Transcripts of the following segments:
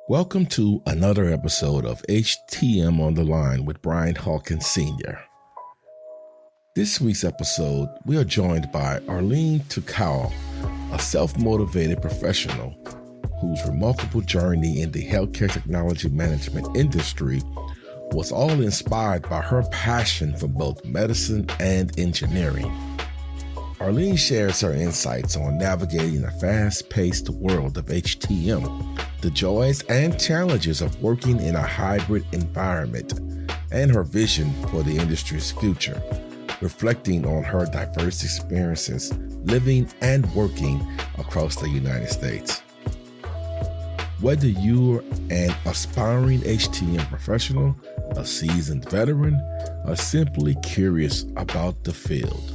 Welcome to another episode of HTM on the Line with Brian Hawkins Sr. This week's episode, we are joined by Arleen Thukral, a self-motivated professional whose remarkable journey in the healthcare technology management industry was all inspired by her passion for both medicine and engineering. Arleen shares her insights on navigating a fast-paced world of HTM, the joys and challenges of working in a hybrid environment, and her vision for the industry's future, reflecting on her diverse experiences living and working across the United States. Whether you're an aspiring HTM professional, a seasoned veteran, or simply curious about the field,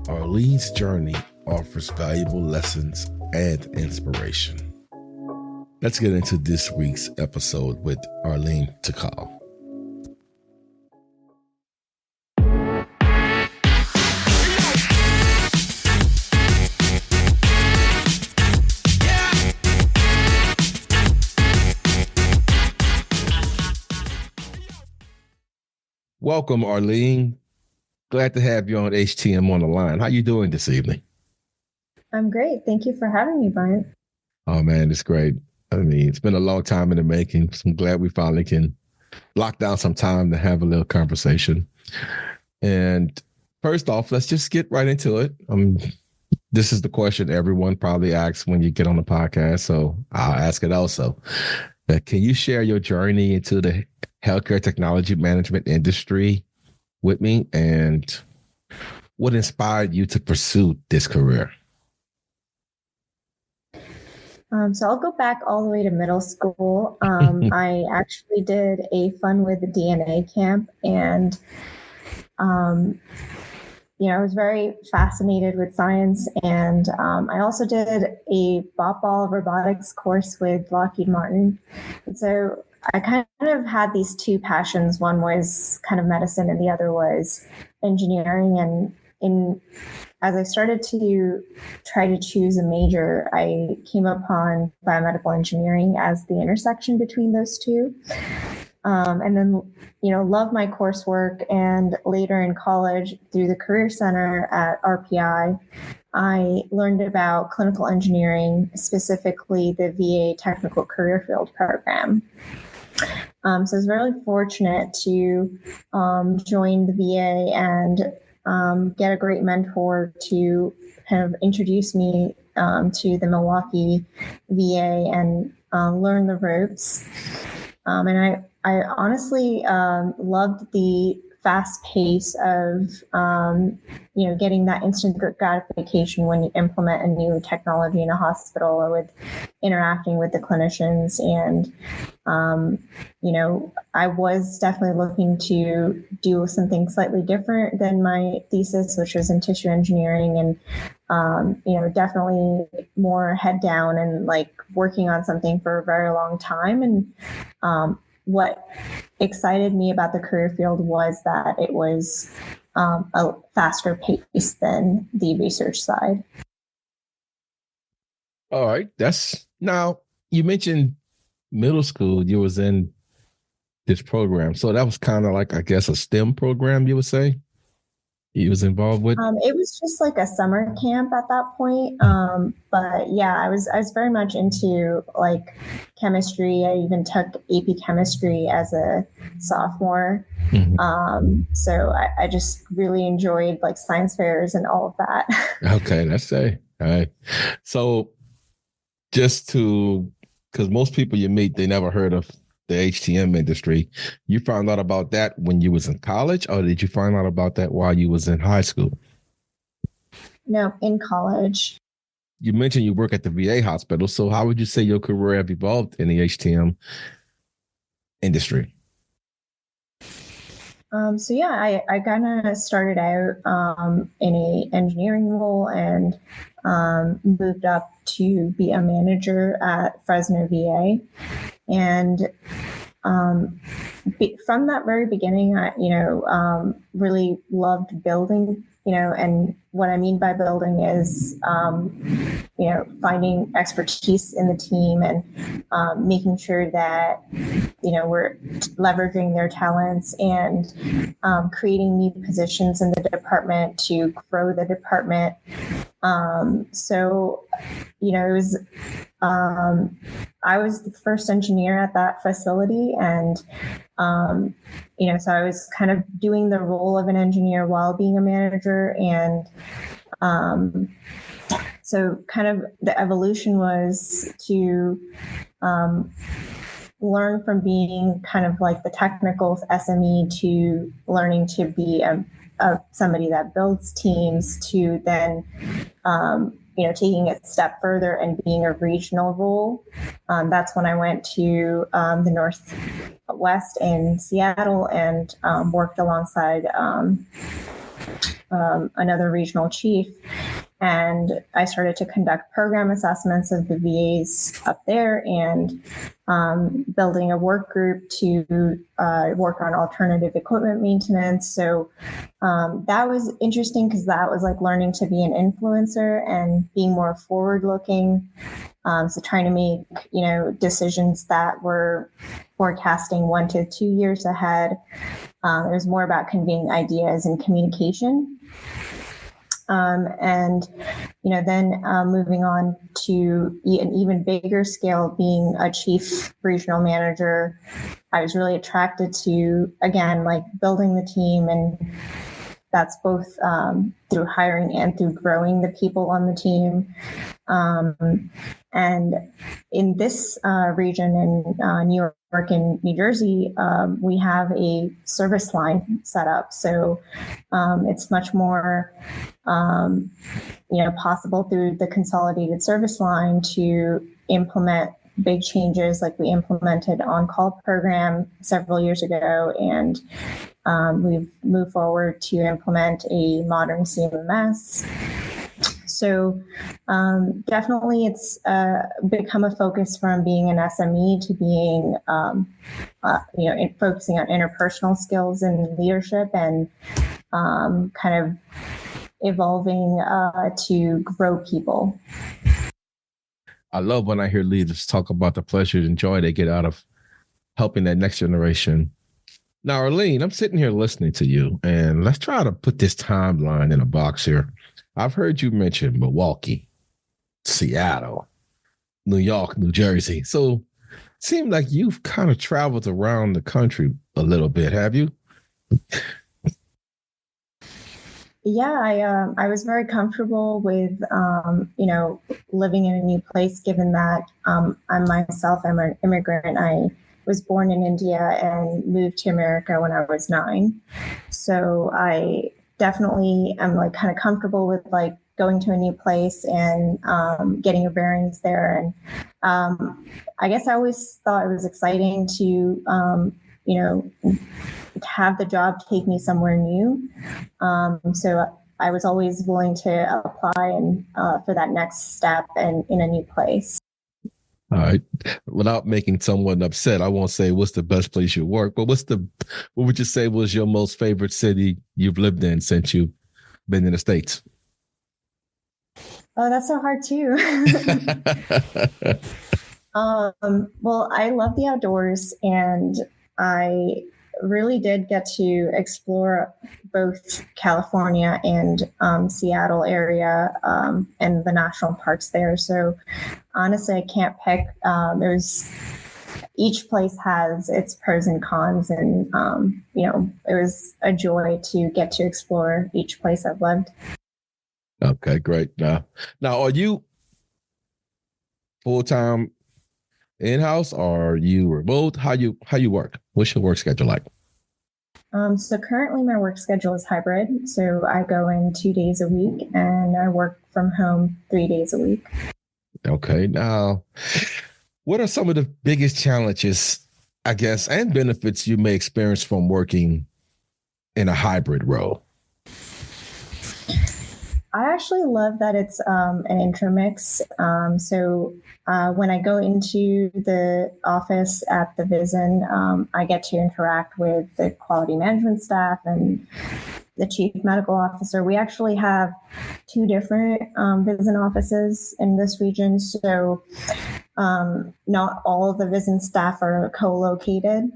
Arleen's journey offers valuable lessons and inspiration. Let's get into this week's episode with Arleen Thukral. Welcome, Arleen. Glad to have you on HTM on the Line. How you doing this evening? I'm great. Thank you for having me, Brian. Oh, man, it's great. I mean, it's been a long time in the making. So I'm glad we finally can lock down some time to have a little conversation. And first off, let's just get right into it. This is the question everyone probably asks when you get on the podcast, so I'll ask it also. Can you share your journey into the healthcare technology management industry with me, and what inspired you to pursue this career? So I'll go back all the way to middle school. I actually did a Fun with the DNA camp, and I was very fascinated with science. And I also did a ball robotics course with Lockheed Martin. And so I kind of had these two passions. One was kind of medicine, and the other was engineering. And as I started to try to choose a major, I came upon biomedical engineering as the intersection between those two. And then, love my coursework. And later in college, through the Career Center at RPI, I learned about clinical engineering, specifically the VA Technical Career Field Program. So I was really fortunate to join the VA and get a great mentor to kind of introduce me to the Milwaukee VA and learn the ropes. And I honestly loved the fast pace of, getting that instant gratification when you implement a new technology in a hospital or with interacting with the clinicians. And, I was definitely looking to do something slightly different than my thesis, which was in tissue engineering, and, definitely more head down and like working on something for a very long time. And, what excited me about the career field was that it was a faster pace than the research side. All right. Now you mentioned middle school, you was in this program. So that was kind of like, I guess, a STEM program, you would say? You was involved with? It was just like a summer camp at that point. But yeah, I was very much into like chemistry. I even took AP chemistry as a sophomore. Mm-hmm. So I just really enjoyed like science fairs and all of that. Okay, let's say. All right. So because most people you meet, they never heard of the HTM industry. You found out about that when you was in college, or did you find out about that while you was in high school? No, in college. You mentioned you work at the VA hospital. So how would you say your career have evolved in the HTM industry? So yeah, I kind of started out in a engineering role and moved up to be a manager at Fresno VA. And from that very beginning, I really loved building and what I mean by building is, finding expertise in the team and making sure that, we're leveraging their talents and creating new positions in the department to grow the department. So, it was, I was the first engineer at that facility, and so I was kind of doing the role of an engineer while being a manager. And so kind of the evolution was to learn from being kind of like the technical SME to learning to be somebody that builds teams to then taking it a step further and being a regional role. That's when I went to the Northwest in Seattle and worked alongside another regional chief. And I started to conduct program assessments of the VAs up there and building a work group to work on alternative equipment maintenance. So that was interesting because that was like learning to be an influencer and being more forward looking. So trying to make, decisions that were forecasting 1 to 2 years ahead. It was more about conveying ideas and communication. And then moving on to an even bigger scale, being a chief regional manager, I was really attracted to, again, like building the team, and that's both through hiring and through growing the people on the team. And in this region in New York and New Jersey, we have a service line set up. So it's much more, possible through the consolidated service line to implement big changes like we implemented on-call program several years ago. And we've moved forward to implement a modern CMMS. So definitely it's become a focus from being an SME to being, focusing on interpersonal skills and leadership, and kind of evolving to grow people. I love when I hear leaders talk about the pleasure and joy they get out of helping that next generation. Now, Arleen, I'm sitting here listening to you, and let's try to put this timeline in a box here. I've heard you mention Milwaukee, Seattle, New York, New Jersey. So it seems like you've kind of traveled around the country a little bit, have you? Yeah, I was very comfortable with, living in a new place, given that I'm an immigrant. I was born in India and moved to America when I was 9. So I definitely am like kind of comfortable with like going to a new place and getting your bearings there. And I guess I always thought it was exciting to, have the job take me somewhere new. So I was always willing to apply and for that next step and in a new place. All right. Without making someone upset, I won't say what's the best place you work, but what would you say was your most favorite city you've lived in since you've been in the States? Oh, that's so hard too. Well, I love the outdoors, and I really did get to explore both California and Seattle area and the national parks there. So honestly, I can't pick. Each place has its pros and cons, and it was a joy to get to explore each place I've lived. Okay, great. Now are you full-time in-house, or are you remote? How you work? What's your work schedule like? So currently my work schedule is hybrid. So I go in 2 days a week and I work from home 3 days a week. Okay. Now, what are some of the biggest challenges, I guess, and benefits you may experience from working in a hybrid role? I actually love that it's an intermix. So when I go into the office at the Vision, I get to interact with the quality management staff and the chief medical officer. We actually have two different VISN offices in this region, so not all of the VISN staff are co-located.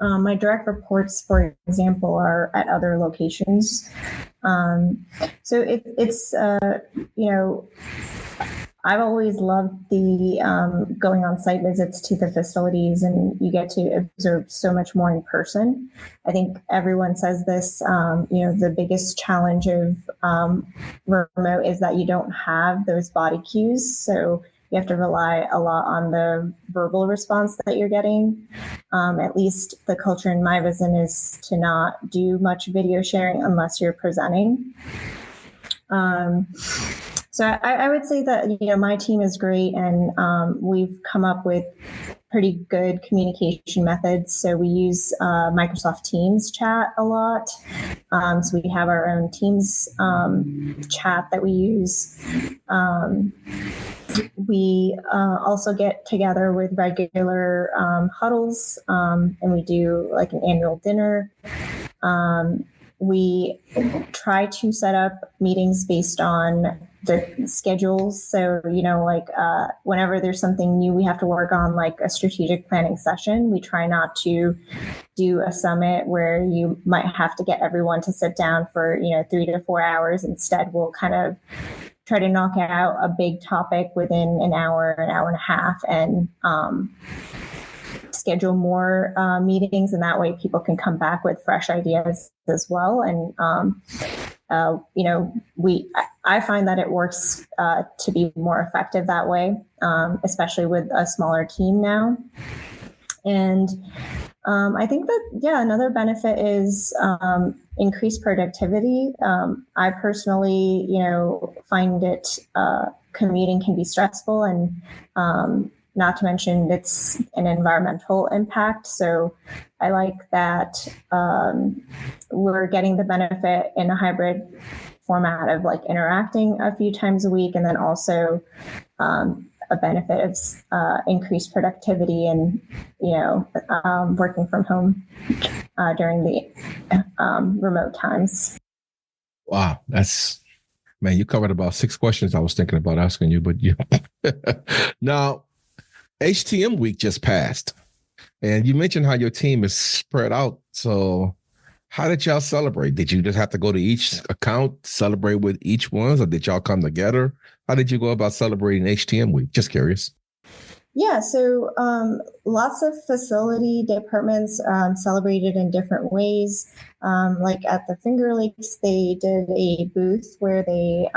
My direct reports, for example, are at other locations. So it's I've always loved the going on site visits to the facilities, and you get to observe so much more in person. I think everyone says this, the biggest challenge of remote is that you don't have those body cues. So you have to rely a lot on the verbal response that you're getting. At least the culture in my vision is to not do much video sharing unless you're presenting. So I would say that, my team is great, and we've come up with pretty good communication methods. So we use Microsoft Teams chat a lot. So we have our own Teams chat that we use. We also get together with regular huddles, and we do like an annual dinner. We try to set up meetings based on the schedules. So, whenever there's something new we have to work on, like a strategic planning session, we try not to do a summit where you might have to get everyone to sit down for, 3 to 4 hours. Instead, we'll kind of try to knock out a big topic within an hour and a half, and schedule more meetings, and that way people can come back with fresh ideas as well. And I find that it works to be more effective that way, especially with a smaller team now. And I think that, another benefit is increased productivity. I personally, find it commuting can be stressful, and not to mention it's an environmental impact. So I like that we're getting the benefit in a hybrid format of like interacting a few times a week, and then also a benefit of increased productivity and, working from home during the remote times. Wow, man, you covered about 6 questions I was thinking about asking you, but you now HTM week just passed, and you mentioned how your team is spread out. So how did y'all celebrate? Did you just have to go to each account, celebrate with each one, or did y'all come together? How did you go about celebrating HTM week? Just curious. Yeah, so lots of facility departments celebrated in different ways. Like at the Finger Lakes, they did a booth where they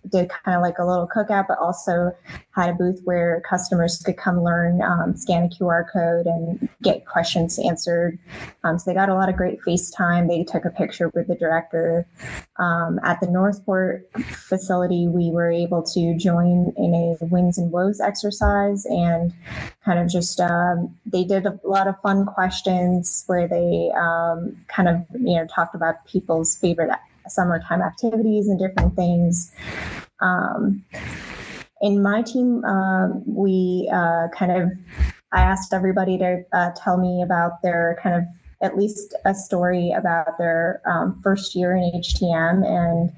did kind of like a little cookout, but also had a booth where customers could come learn, scan a QR code and get questions answered. So they got a lot of great FaceTime. They took a picture with the director. At the Northport facility, we were able to join in a wins and woes exercise, and kind of just they did a lot of fun questions where they kind of talked about people's favorite summertime activities and different things. In my team, I asked everybody to tell me about their kind of at least a story about their first year in HTM, and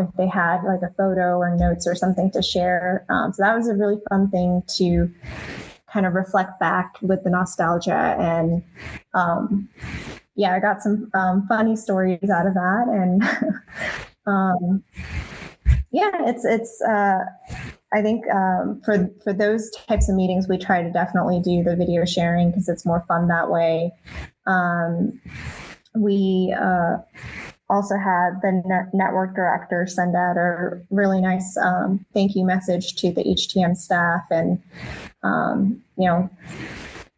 if they had like a photo or notes or something to share. So that was a really fun thing to kind of reflect back with the nostalgia. And I got some funny stories out of that. And it's I think for those types of meetings, we try to definitely do the video sharing because it's more fun that way. We also had the network director send out a really nice thank you message to the HTM staff, and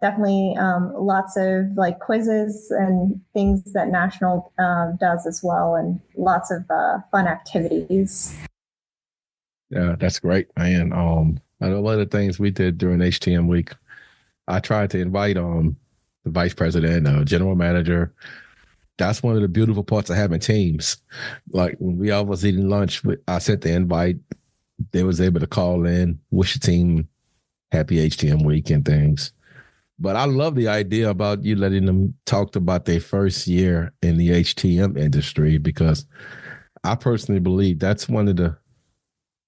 definitely lots of like quizzes and things that National does as well, and lots of fun activities. Yeah, that's great, man. I know one of the things we did during HTM week, I tried to invite the vice president, general manager. That's one of the beautiful parts of having teams. Like when we all was eating lunch, I sent the invite. They was able to call in, wish the team happy HTM week and things. But I love the idea about you letting them talk about their first year in the HTM industry, because I personally believe that's one of the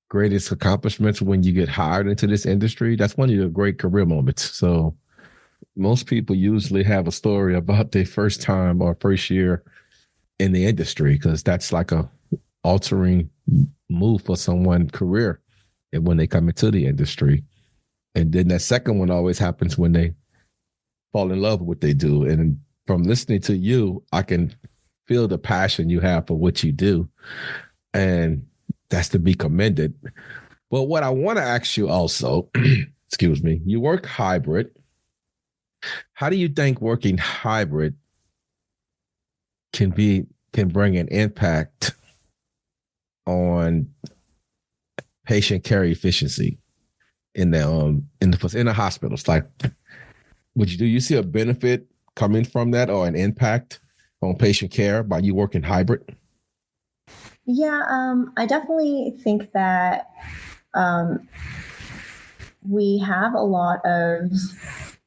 greatest accomplishments when you get hired into this industry. That's one of your great career moments. So most people usually have a story about their first time or first year in the industry, because that's like a altering move for someone's career and when they come into the industry. And then that second one always happens when they fall in love with what they do. And from listening to you, I can feel the passion you have for what you do. And that's to be commended. But what I want to ask you also, excuse me, you work hybrid. How do you think working hybrid can bring an impact on patient care efficiency in the hospitals? Like, do you see a benefit coming from that, or an impact on patient care by you working hybrid? Yeah, I definitely think that we have a lot of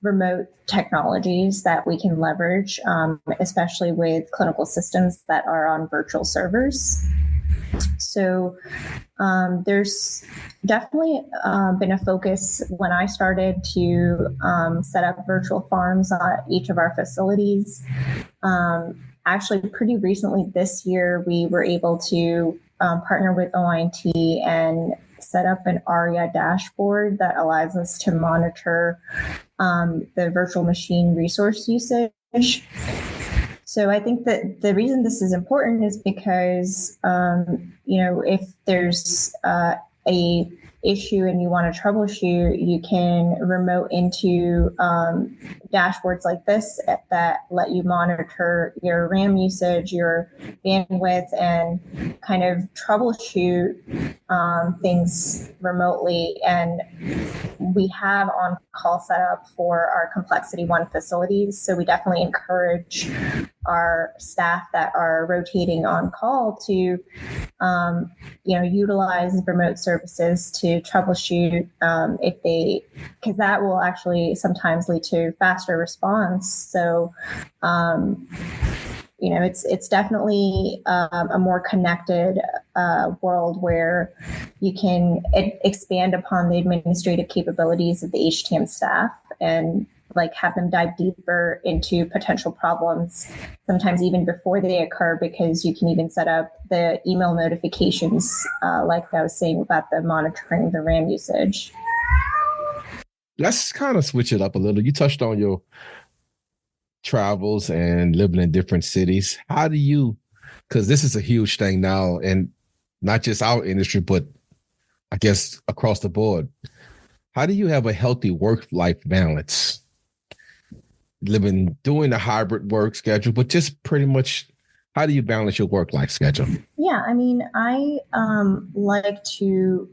remote technologies that we can leverage, especially with clinical systems that are on virtual servers. So there's definitely been a focus when I started to set up virtual farms at each of our facilities. Actually, pretty recently this year, we were able to partner with OINT and set up an ARIA dashboard that allows us to monitor the virtual machine resource usage. So I think that the reason this is important is because, if there's a issue and you want to troubleshoot, you can remote into dashboards like this that let you monitor your RAM usage, your bandwidth, and kind of troubleshoot things remotely. And we have on-call set up for our Complexity 1 facilities. So we definitely encourage our staff that are rotating on call to, utilize remote services to troubleshoot because that will actually sometimes lead to faster response. So, it's definitely a more connected world where you can expand upon the administrative capabilities of the HTM staff and have them dive deeper into potential problems, sometimes even before they occur, because you can even set up the email notifications, like I was saying about the monitoring the RAM usage. Let's kind of switch it up a little. You touched on your travels and living in different cities. How do you, because this is a huge thing now, and not just our industry, but I guess across the board. How do you have a healthy work-life balance? Doing a hybrid work schedule, but just pretty much, how do you balance your work-life schedule? Yeah, I mean, I like to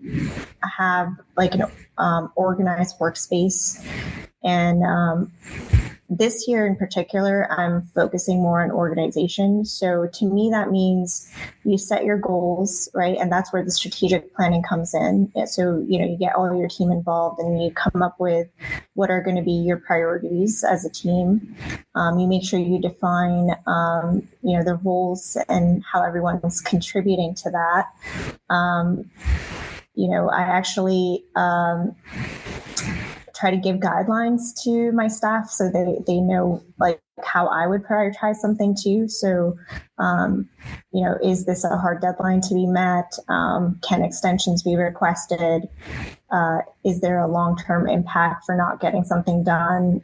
have an organized workspace, and this year in particular, I'm focusing more on organization. So to me, that means you set your goals, right? And that's where the strategic planning comes in. So, you get all your team involved and you come up with what are going to be your priorities as a team. You make sure you define, the roles and how everyone's contributing to that. I actually try to give guidelines to my staff so they know how I would prioritize something too. So, is this a hard deadline to be met? Can extensions be requested? Is there a long-term impact for not getting something done?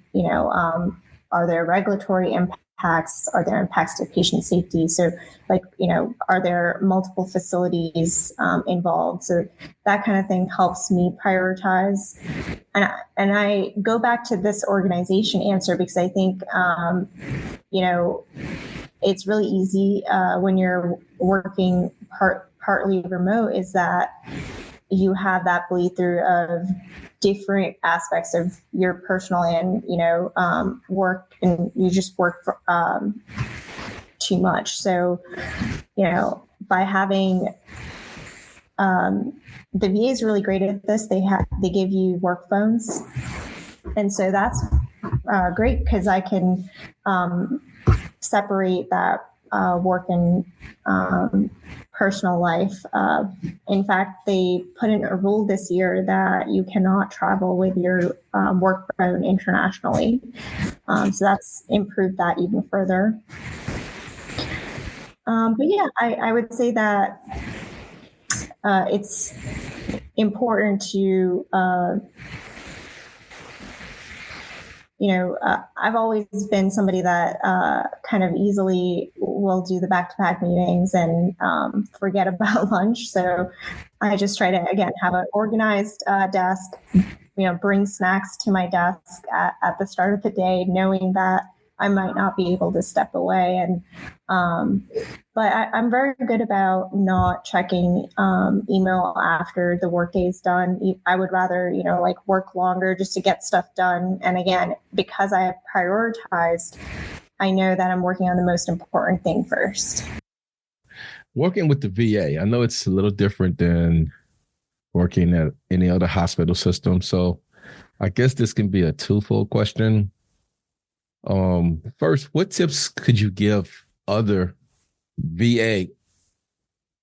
Are there regulatory impacts? Are there impacts to patient safety? So are there multiple facilities involved? So that kind of thing helps me prioritize. And I go back to this organization answer because I think, it's really easy when you're working partly remote is that you have that bleed through of different aspects of your personal and, work, and you just work for, too much. So, by having, the VA is really great at this. They give you work phones. And so that's great because I can separate that work and personal life. In fact, they put in a rule this year that you cannot travel with your work phone internationally. So that's improved that even further. But yeah, I would say that it's important to I've always been somebody that kind of easily will do the back-to-back meetings and forget about lunch. So I just try to, again, have an organized desk, bring snacks to my desk at the start of the day, knowing that I might not be able to step away. And but I'm very good about not checking email after the workday is done. I would rather, work longer just to get stuff done. And again, because I have prioritized, I know that I'm working on the most important thing first. Working with the VA, I know it's a little different than working at any other hospital system. So I guess this can be a twofold question. First, what tips could you give other VA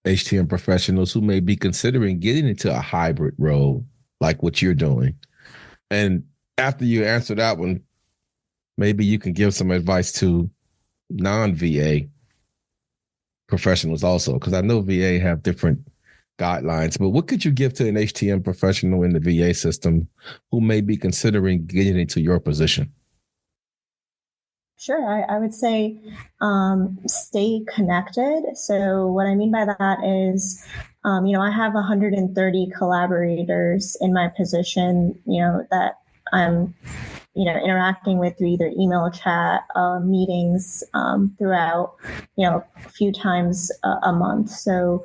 HTM professionals who may be considering getting into a hybrid role like what you're doing? And after you answer that one, maybe you can give some advice to non-VA professionals also, because I know VA have different guidelines, but what could you give to an HTM professional in the VA system who may be considering getting into your position? Sure. I would say stay connected. So what I mean by that is, I have 130 collaborators in my position, that I'm, interacting with through either email, chat, meetings throughout, a few times a month. So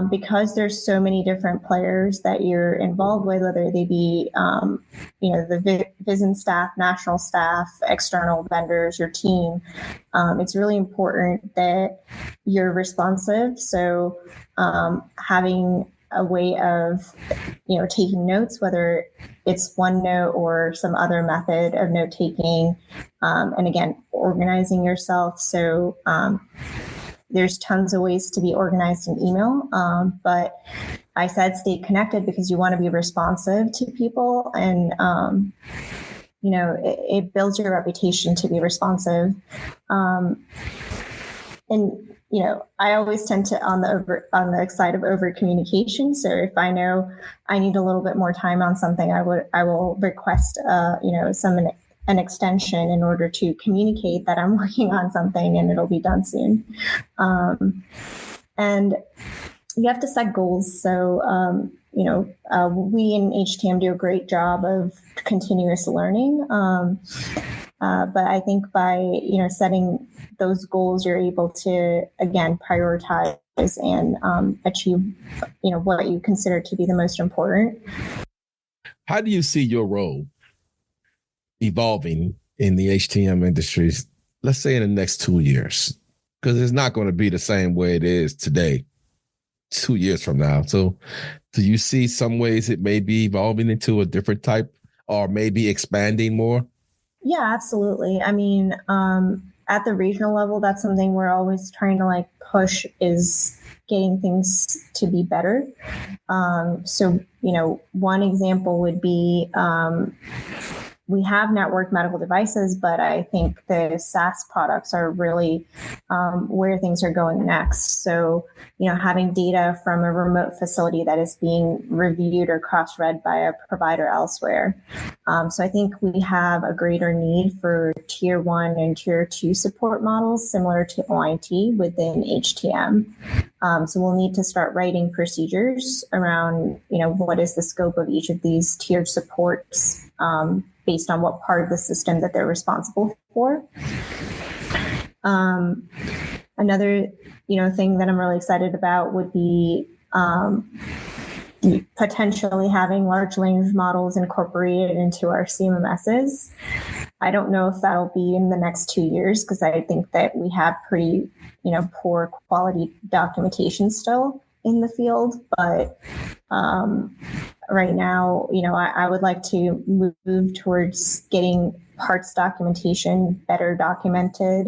because there's so many different players that you're involved with, whether they be, the VISN staff, national staff, external vendors, your team, it's really important that you're responsive. So having a way of, taking notes, whether it's OneNote or some other method of note taking, and again, organizing yourself. So there's tons of ways to be organized in email, but I said stay connected because you want to be responsive to people, and it builds your reputation to be responsive. And I always tend to on the side of over communication. So if I know I need a little bit more time on something, I will request an extension in order to communicate that I'm working on something and it'll be done soon. And you have to set goals. So we in HTM do a great job of continuous learning. But I think by, setting those goals, you're able to, again, prioritize and achieve, what you consider to be the most important. How do you see your role evolving in the HTM industries, let's say in the next 2 years? Because it's not going to be the same way it is today, 2 years from now. So do you see some ways it may be evolving into a different type or maybe expanding more? Yeah, absolutely. I mean, at the regional level, that's something we're always trying to push is getting things to be better. So, one example would be we have network medical devices, but I think the SaaS products are really where things are going next. So, having data from a remote facility that is being reviewed or cross-read by a provider elsewhere. So I think we have a greater need for tier 1 and tier 2 support models similar to OIT within HTM. So we'll need to start writing procedures around, what is the scope of each of these tiered supports based on what part of the system that they're responsible for. Another, thing that I'm really excited about would be potentially having large language models incorporated into our CMMSs. I don't know if that'll be in the next 2 years because I think that we have pretty, poor quality documentation still. in the field, but right now, I would like to move towards getting parts documentation better documented,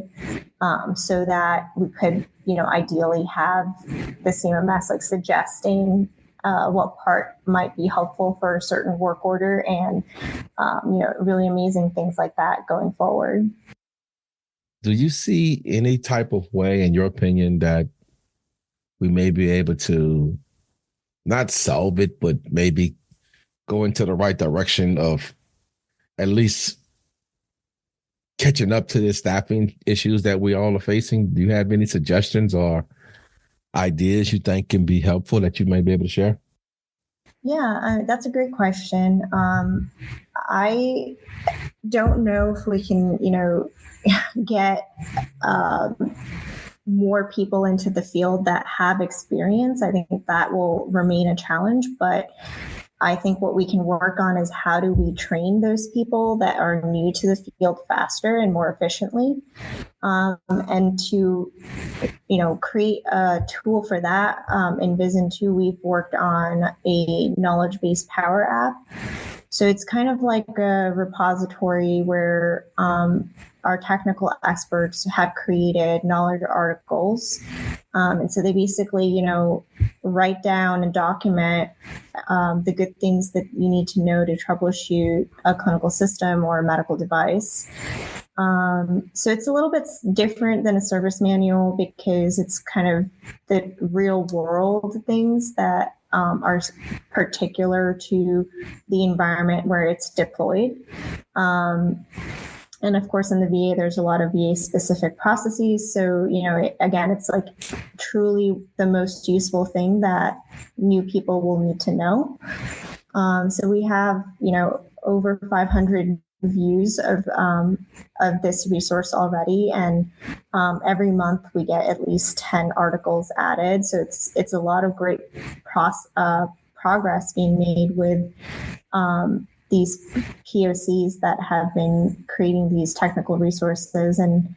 so that we could, ideally have the CMMS like suggesting what part might be helpful for a certain work order, and really amazing things like that going forward. Do you see any type of way, in your opinion, that we may be able to not solve it, but maybe go into the right direction of at least catching up to the staffing issues that we all are facing? Do you have any suggestions or ideas you think can be helpful that you may be able to share? Yeah, that's a great question. I don't know if we can, get more people into the field that have experience. I think that will remain a challenge, but I think what we can work on is how do we train those people that are new to the field faster and more efficiently, and to create a tool for that. In Vision 2, we've worked on a knowledge-based power app. So it's kind of like a repository where our technical experts have created knowledge articles. And so they basically, write down and document the good things that you need to know to troubleshoot a clinical system or a medical device. So it's a little bit different than a service manual because it's kind of the real world things that are particular to the environment where it's deployed. And of course, in the VA, there's a lot of VA specific processes. So, again, it's like truly the most useful thing that new people will need to know. So we have, over 500 views of this resource already, and every month we get at least 10 articles added. So it's a lot of great progress being made with these POCs that have been creating these technical resources, and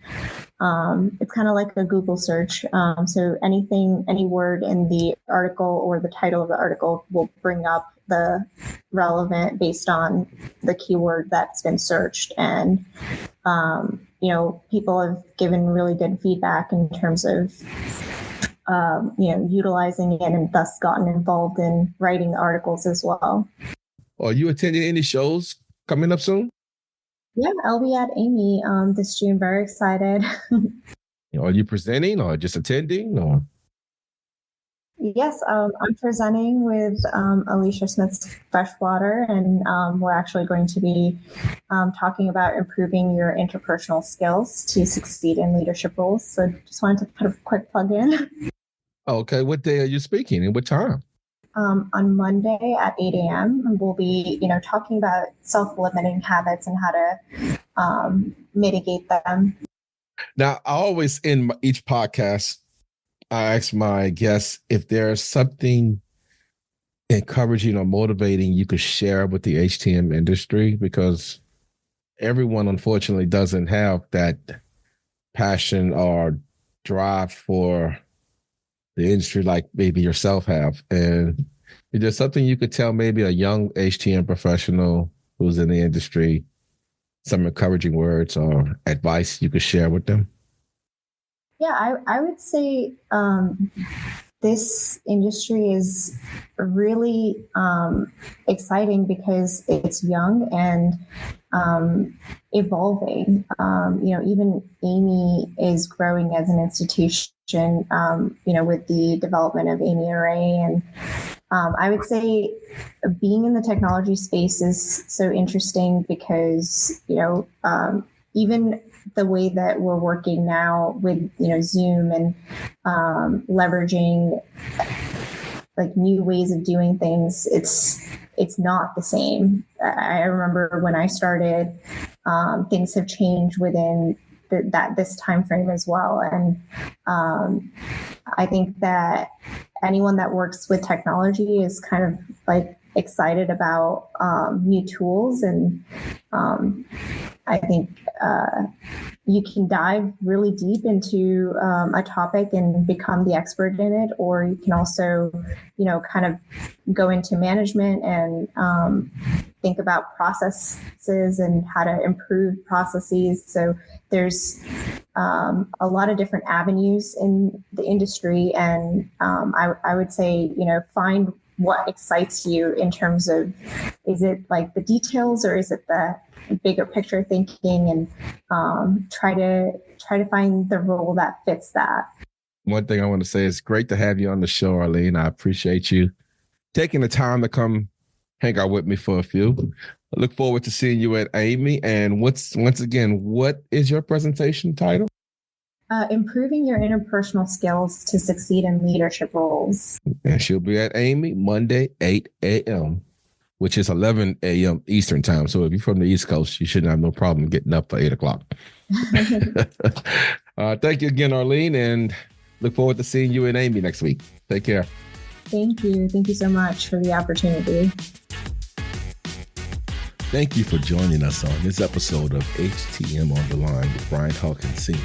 it's kind of like a Google search. So any word in the article or the title of the article will bring up the relevant based on the keyword that's been searched. And, people have given really good feedback in terms of, utilizing it and thus gotten involved in writing articles as well. Are you attending any shows coming up soon? Yeah, I'll be at Amy this June. Very excited. Are you presenting or just attending? Or? Yes, I'm presenting with Alicia Smith's Freshwater, and we're actually going to be talking about improving your interpersonal skills to succeed in leadership roles. So just wanted to put a quick plug in. Okay, what day are you speaking and what time? On Monday at 8 a.m. and we'll be, talking about self-limiting habits and how to mitigate them. Now, I always end each podcast, I ask my guests if there's something encouraging or motivating you could share with the HTM industry, because everyone, unfortunately, doesn't have that passion or drive for the industry like maybe yourself have. And is there something you could tell maybe a young HTM professional who's in the industry, some encouraging words or advice you could share with them? Yeah, I would say this industry is really exciting because it's young and evolving. Even Amy is growing as an institution, with the development of Amy Array. And I would say being in the technology space is so interesting because, even the way that we're working now with, Zoom and leveraging like new ways of doing things, it's not the same. I remember when I started, things have changed within this time frame as well. And I think that anyone that works with technology is kind of like excited about new tools and I think you can dive really deep into a topic and become the expert in it, or you can also, kind of go into management and think about processes and how to improve processes. So there's a lot of different avenues in the industry, and I would say, find what excites you in terms of, is it like the details or is it the bigger picture thinking, and try to find the role that fits that. One thing I want to say is great to have you on the show, Arleen. I appreciate you taking the time to come hang out with me for a few. I look forward to seeing you at Amy. And once again, what is your presentation title? Improving your interpersonal skills to succeed in leadership roles. And she'll be at Amy Monday, 8 a.m., which is 11 a.m. Eastern time. So if you're from the East Coast, you shouldn't have no problem getting up for 8 o'clock. Thank you again, Arleen, and look forward to seeing you and Amy next week. Take care. Thank you. Thank you so much for the opportunity. Thank you for joining us on this episode of HTM on the Line with Brian Hawkins Sr.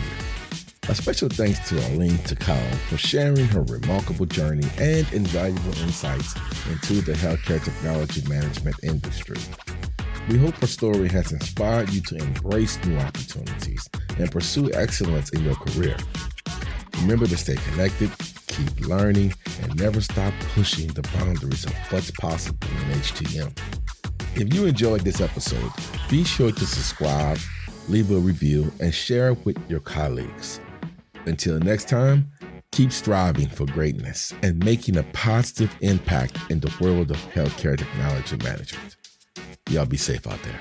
A special thanks to Arleen Thukral for sharing her remarkable journey and invaluable insights into the healthcare technology management industry. We hope her story has inspired you to embrace new opportunities and pursue excellence in your career. Remember to stay connected, keep learning, and never stop pushing the boundaries of what's possible in HTM. If you enjoyed this episode, be sure to subscribe, leave a review, and share it with your colleagues. Until next time, keep striving for greatness and making a positive impact in the world of healthcare technology management. Y'all be safe out there.